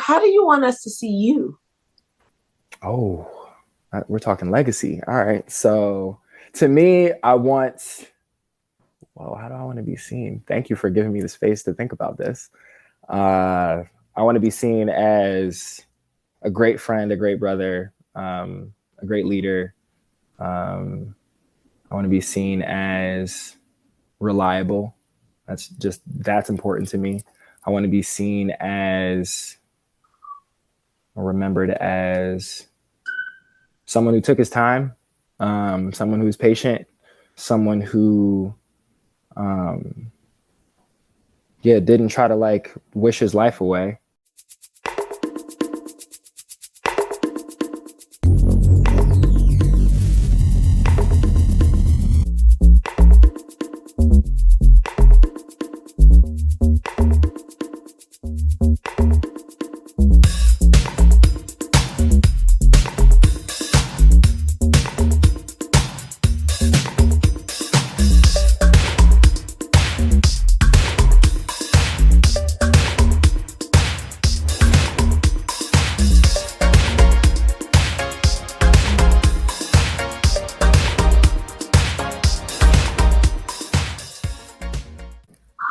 how do you want us to see you? Oh, we're talking legacy. All right. So to me, how do I want to be seen? Thank you for giving me the space to think about this. I want to be seen as a great friend, a great brother, a great leader. I want to be seen as reliable. That's important to me. I want to be seen as remembered as someone who took his time, someone who's patient, someone who, didn't try to like wish his life away.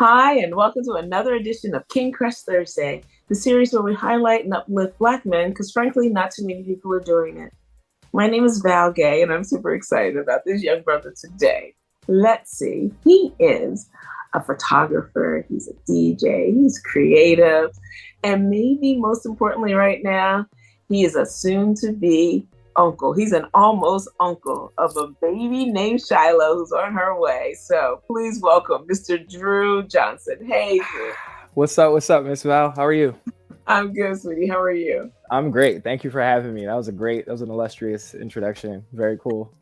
Hi, and welcome to another edition of King Crush Thursday, the series where we highlight and uplift Black men, because frankly, not too many people are doing it. My name is Val Gay, and I'm super excited about this young brother today. Let's see. He is a photographer, he's a DJ, he's creative, and maybe most importantly right now, he is a soon-to-be uncle. He's an almost uncle of a baby named Shiloh who's on her way. So please welcome Mr. Drew Johnson. Hey, Drew. What's up? What's up, Miss Val? How are you? I'm good, sweetie. How are you? I'm great. Thank you for having me. That was an illustrious introduction. Very cool.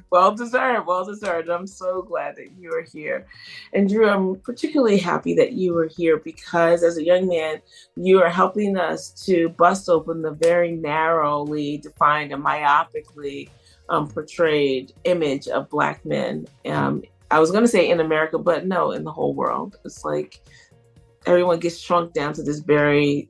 Well deserved, well deserved. I'm so glad that you are here. And Drew, I'm particularly happy that you are here because as a young man, you are helping us to bust open the very narrowly defined and myopically portrayed image of Black men. I was going to say in America, but no, in the whole world. It's like everyone gets shrunk down to this very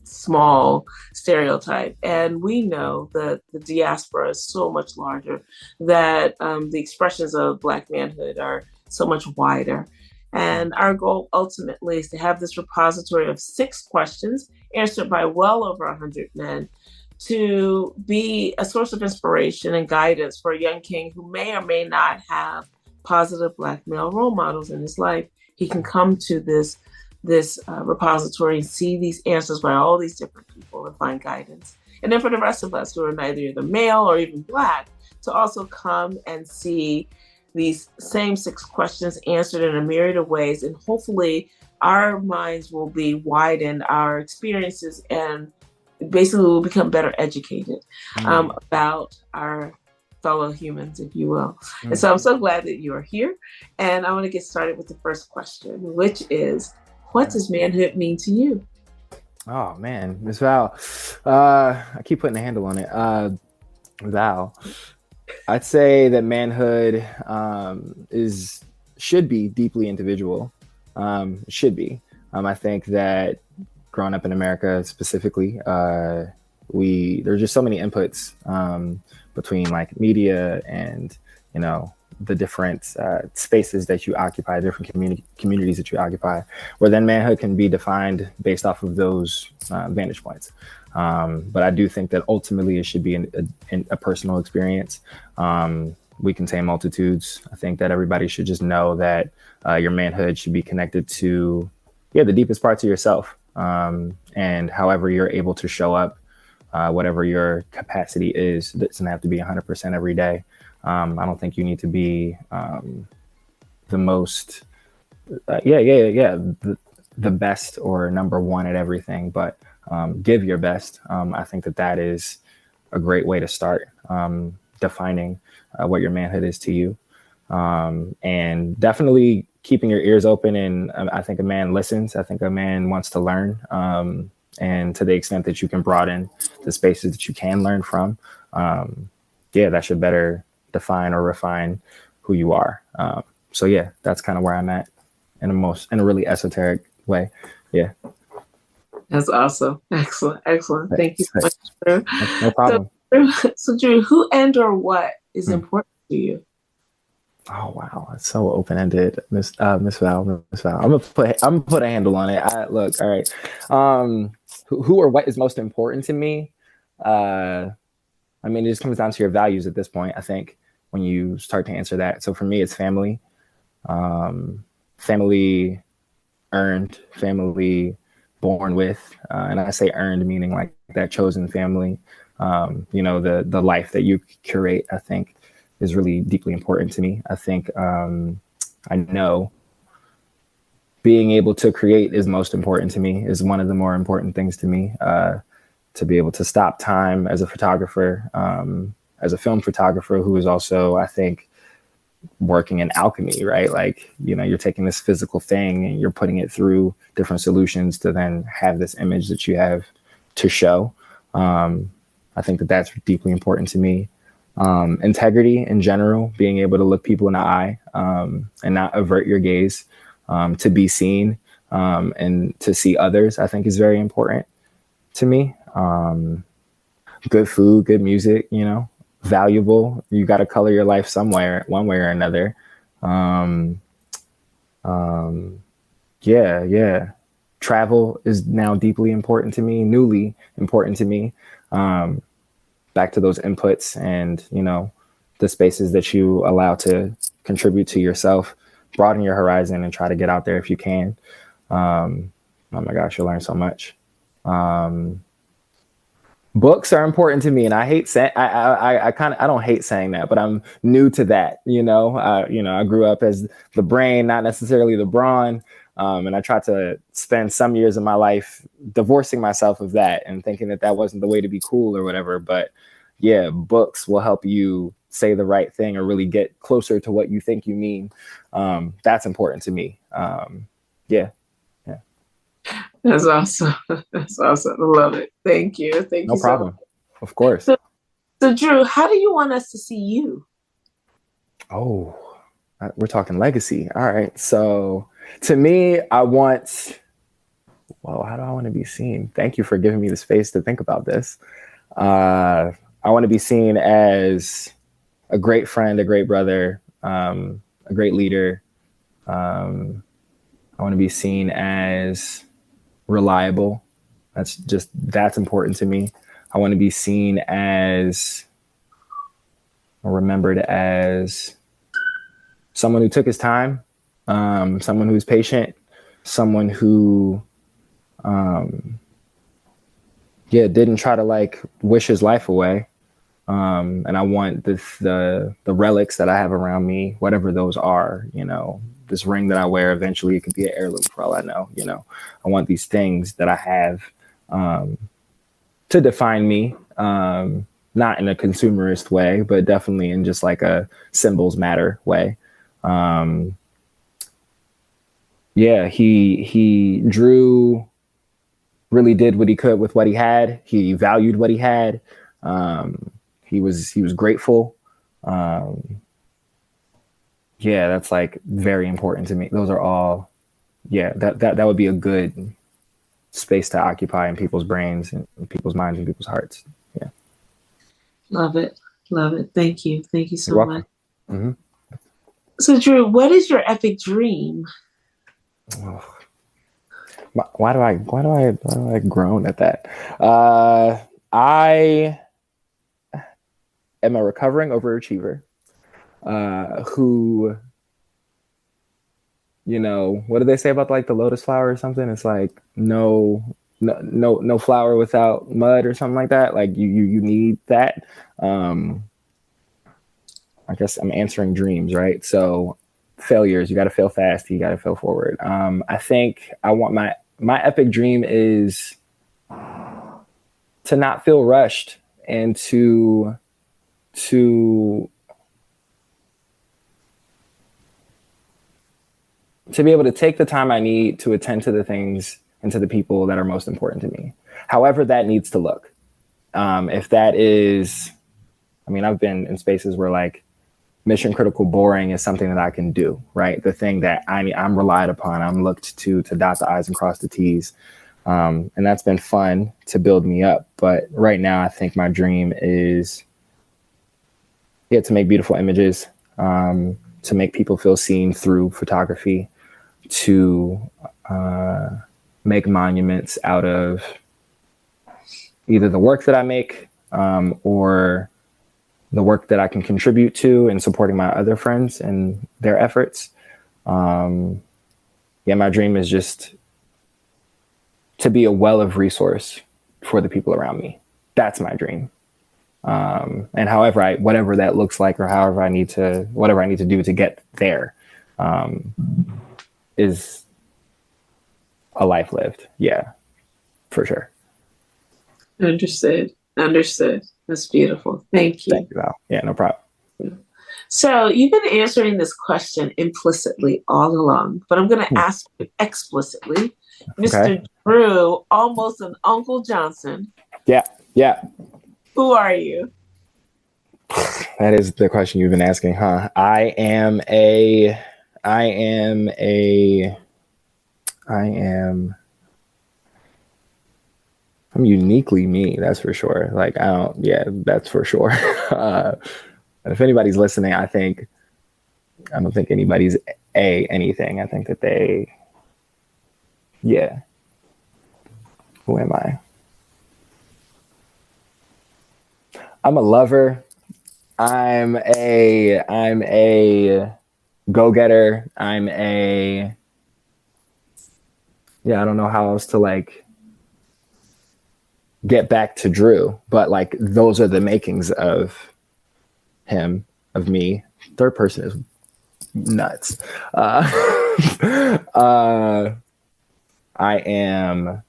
small stereotype. And we know that the diaspora is so much larger, that the expressions of Black manhood are so much wider. And our goal ultimately is to have this repository of 6 questions answered by well over 100 men to be a source of inspiration and guidance for a young king who may or may not have positive Black male role models in his life. He can come to this repository and see these answers by all these different people and find guidance. And then for the rest of us who are neither either male or even Black, to also come and see these same 6 questions answered in a myriad of ways. And hopefully our minds will be widened, our experiences, and basically we'll become better educated about our fellow humans, if you will. And so I'm so glad that you are here. And I want to get started with the first question, which is, what does manhood mean to you? Oh man, Miss Val. I keep putting a handle on it. Val. I'd say that manhood should be deeply individual. Should be. I think that growing up in America specifically, there's just so many inputs between like media and the different spaces that you occupy, different communities that you occupy, where then manhood can be defined based off of those vantage points. But I do think that ultimately it should be a personal experience. We contain multitudes. I think that everybody should just know that your manhood should be connected to the deepest parts of yourself. And however you're able to show up, whatever your capacity is, it doesn't have to be 100% every day. I don't think you need to be the most, the best or number one at everything, but give your best. I think that is a great way to start defining what your manhood is to you. And definitely keeping your ears open. And I think a man listens. I think a man wants to learn. And to the extent that you can broaden the spaces that you can learn from, that should better define or refine who you are. So that's kind of where I'm at in a really esoteric way. Yeah. That's awesome. Excellent. Excellent. Thank you so much, Thanks. Drew. No So, problem. so Drew, who and or what is Hmm. important to you? Oh wow, it's so open ended, Miss Val. Miss Val, I'm gonna put a handle on it. Look, all right. Who or what is most important to me? Uh, I mean, it just comes down to your values at this point. I think when you start to answer that. So for me, it's family. Family earned, family born with, and I say earned meaning like that chosen family. The life that you curate, I think, is really deeply important to me. I think I know being able to create is most important to me. Is one of the more important things to me. To be able to stop time as a photographer, as a film photographer who is also, I think, working in alchemy, right? Like, you're taking this physical thing and you're putting it through different solutions to then have this image that you have to show. I think that that's deeply important to me. Integrity in general, being able to look people in the eye and not avert your gaze, to be seen and to see others, I think is very important to me. Good food, good music, valuable. You got to color your life somewhere, one way or another. Um, yeah. Travel is now deeply important to me, newly important to me. Back to those inputs and, the spaces that you allow to contribute to yourself, broaden your horizon and try to get out there if you can. Oh my gosh, you'll learn so much. Books are important to me, and I hate saying I don't hate saying that, but I'm new to that. I grew up as the brain, not necessarily the brawn, and I tried to spend some years of my life divorcing myself of that and thinking that that wasn't the way to be cool or whatever. But yeah, books will help you say the right thing or really get closer to what you think you mean. That's important to me. Yeah, yeah, That's awesome. That's awesome. I love it. Thank you. Thank no you so much. problem. Of course. So, so Drew, how do you want us to see you? Oh, we're talking legacy. All right. So to me, how do I want to be seen? Thank you for giving me the space to think about this. I want to be seen as a great friend, a great brother, a great leader. I want to be seen as reliable. That's important to me. I want to be seen as, or remembered as, someone who took his time, someone who's patient, someone who, didn't try to like wish his life away. And I want the relics that I have around me, whatever those are, this ring that I wear, eventually it could be an heirloom for all I know, I want these things that I have, to define me, not in a consumerist way, but definitely in just like a symbols matter way. He Drew really did what he could with what he had. He valued what he had. He was grateful. That's like very important to me. Those are all, that would be a good space to occupy in people's brains and people's minds and people's hearts. Yeah. Love it. Love it. Thank you. Thank you so You're much. welcome. Mm-hmm. So Drew, what is your epic dream? Oh. Why do I groan at that? I am a recovering overachiever, who, what do they say about like the lotus flower or something? It's like no flower without mud or something like that. Like you need that. I guess I'm answering dreams, right? So failures, you got to fail fast. You got to fail forward. I think I want my epic dream is to not feel rushed and to be able to take the time I need to attend to the things and to the people that are most important to me, however that needs to look. If that is, I've been in spaces where like mission critical boring is something that I can do, right? The thing that I'm relied upon, I'm looked to dot the I's and cross the T's. And that's been fun to build me up. But right now, I think my dream is to make beautiful images, to make people feel seen through photography, to make monuments out of either the work that I make or the work that I can contribute to in supporting my other friends and their efforts. My dream is just to be a well of resource for the people around me. That's my dream. And whatever that looks like, or whatever I need to do to get there, is a life lived. Yeah, for sure. Understood. That's beautiful. Thank you. Thank you, Val. Yeah, no problem. So you've been answering this question implicitly all along, but I'm going to ask you explicitly. Mr. Drew, almost an Uncle Johnson. Yeah. Who are you? That is the question you've been asking, huh? I'm uniquely me, that's for sure. That's for sure. And if anybody's listening, I don't think anybody's anything. I think that who am I? I'm a lover. I'm a go-getter. I don't know how else to get back to Drew, but those are the makings of him, of me. Third person is nuts. I am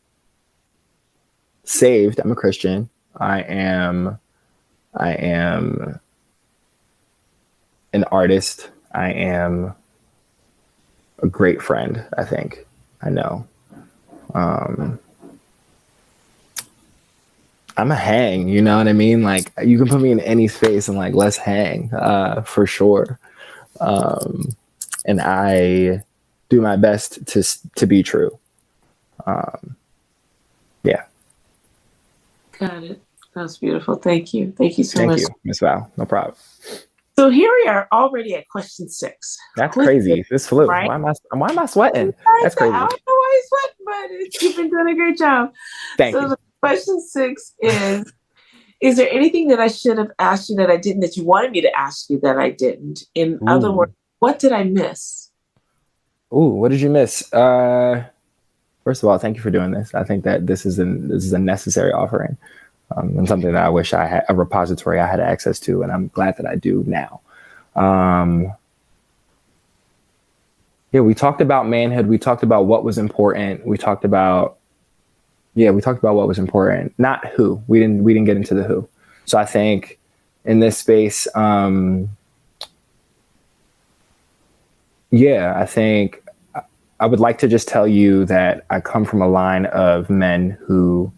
saved. I'm a Christian. I am an artist. I am a great friend, I think. I know. I'm a hang, you know what I mean? You can put me in any space and let's hang, for sure. And I do my best to be true. Yeah. Got it. That's beautiful. Thank you. Thank you so much. Thank you, Ms. Val. No problem. So here we are already at question 6. That's crazy. This flew. Right? Why am I sweating? That's crazy. I don't know why you're sweating, but you've been doing a great job. Thank you. Question 6 is there anything that I should have asked you that I didn't, that you wanted me to ask you that I didn't? In other words, what did I miss? What did you miss? First of all, thank you for doing this. I think that this is a necessary offering, and something that I wish I had, a repository I had access to, and I'm glad that I do now. We talked about manhood. We talked about what was important. We talked about what was important, not who. We didn't get into the who. So I think in this space, I think I would like to just tell you that I come from a line of men who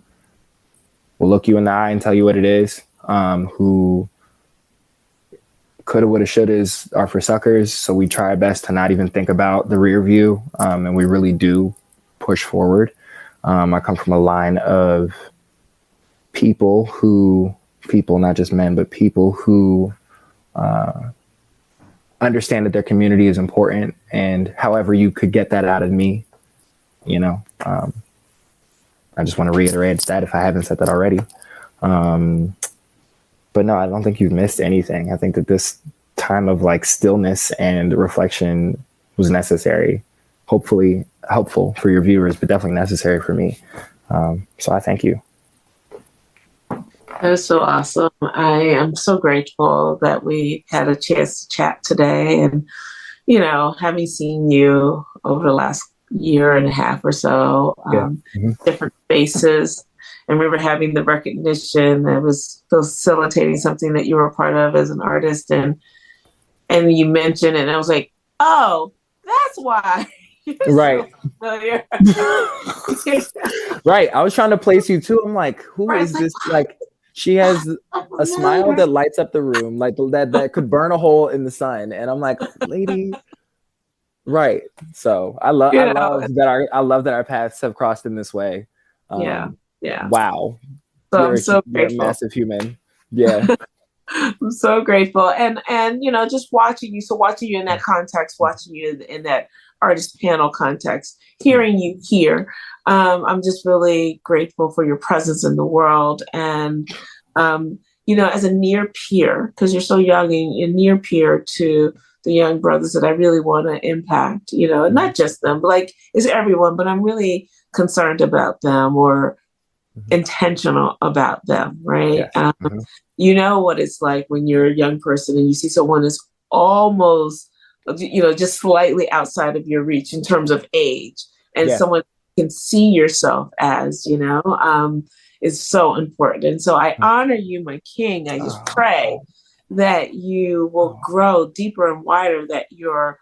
will look you in the eye and tell you what it is, who coulda, woulda, shouldas are for suckers. So we try our best to not even think about the rear view, and we really do push forward. I come from a line of people, not just men, but people who understand that their community is important, and however you could get that out of me, I just want to reiterate that if I haven't said that already. But no, I don't think you've missed anything. I think that this time of stillness and reflection was necessary. Hopefully helpful for your viewers, but definitely necessary for me. So I thank you. That is so awesome. I am so grateful that we had a chance to chat today. And, having seen you over the last year and a half or so, different faces. I remember having the recognition that was facilitating something that you were a part of as an artist. And you mentioned it, and I was like, oh, that's why. Right. Right. I was trying to place you too. I'm like, who is this? She has a smile that lights up the room, that could burn a hole in the sun. And I'm like, lady. Right. So I love that our paths have crossed in this way. Yeah. Wow. So I'm so You're a grateful. massive human. Yeah. I'm so grateful. And just watching you in that context, watching you in that artist panel context, hearing you here, I'm just really grateful for your presence in the world. And as a near peer, because you're so young and you're near peer to the young brothers that I really want to impact, not just them, but like it's everyone, but I'm really concerned about them or intentional about them, right? Yes. You know what it's like when you're a young person and you see someone that's almost, just slightly outside of your reach in terms of age, and someone can see yourself as, is so important. And so I honor you, my king. I just pray that you will grow deeper and wider, that your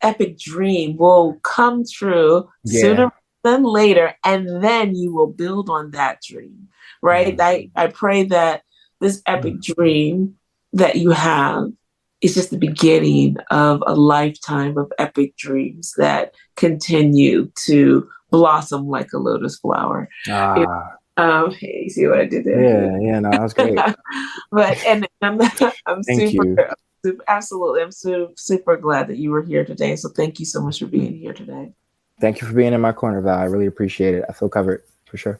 epic dream will come true sooner than later, and then you will build on that dream, right? I pray that this epic dream that you have is just the beginning of a lifetime of epic dreams that continue to blossom like a lotus flower. Hey, you see what I did there? Yeah, no, that was great. But I'm Thank you. Absolutely. I'm super glad that you were here today. So thank you so much for being here today. Thank you for being in my corner, Val. I really appreciate it. I feel covered for sure.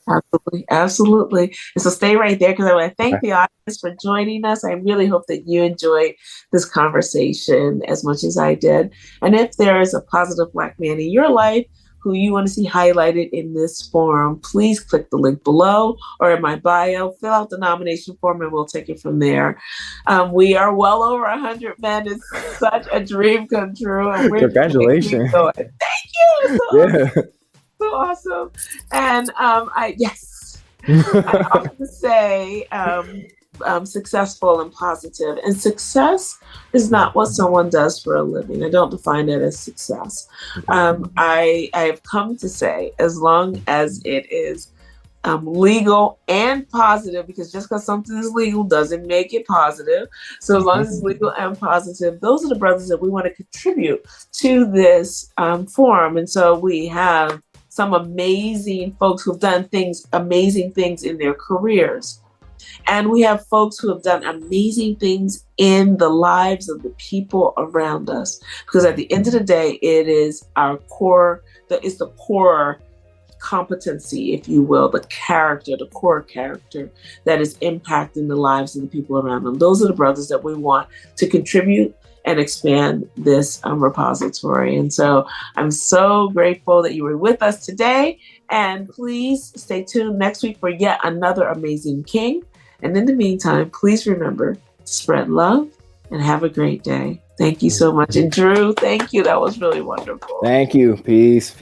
Absolutely. And so stay right there, because I want to thank the audience for joining us. I really hope that you enjoyed this conversation as much as I did. And if there is a positive Black man in your life who you want to see highlighted in this forum, please click the link below or in my bio, fill out the nomination form, and we'll take it from there. We are well over 100 men. It's such a dream come true. And congratulations. Thank you. So awesome. And I often say successful and positive. And success is not what someone does for a living. I don't define it as success. I have come to say, as long as it is legal and positive, because just because something is legal doesn't make it positive. So as long as it's legal and positive, those are the brothers that we want to contribute to this forum. And so we have some amazing folks who've done amazing things in their careers. And we have folks who have done amazing things in the lives of the people around us. Because at the end of the day, it is our core, it's the core competency, if you will, the core character that is impacting the lives of the people around them. Those are the brothers that we want to contribute and expand this repository. And so I'm so grateful that you were with us today. And please stay tuned next week for yet another amazing king. And in the meantime, please remember to spread love and have a great day. Thank you so much. And Drew, thank you. That was really wonderful. Thank you. Peace.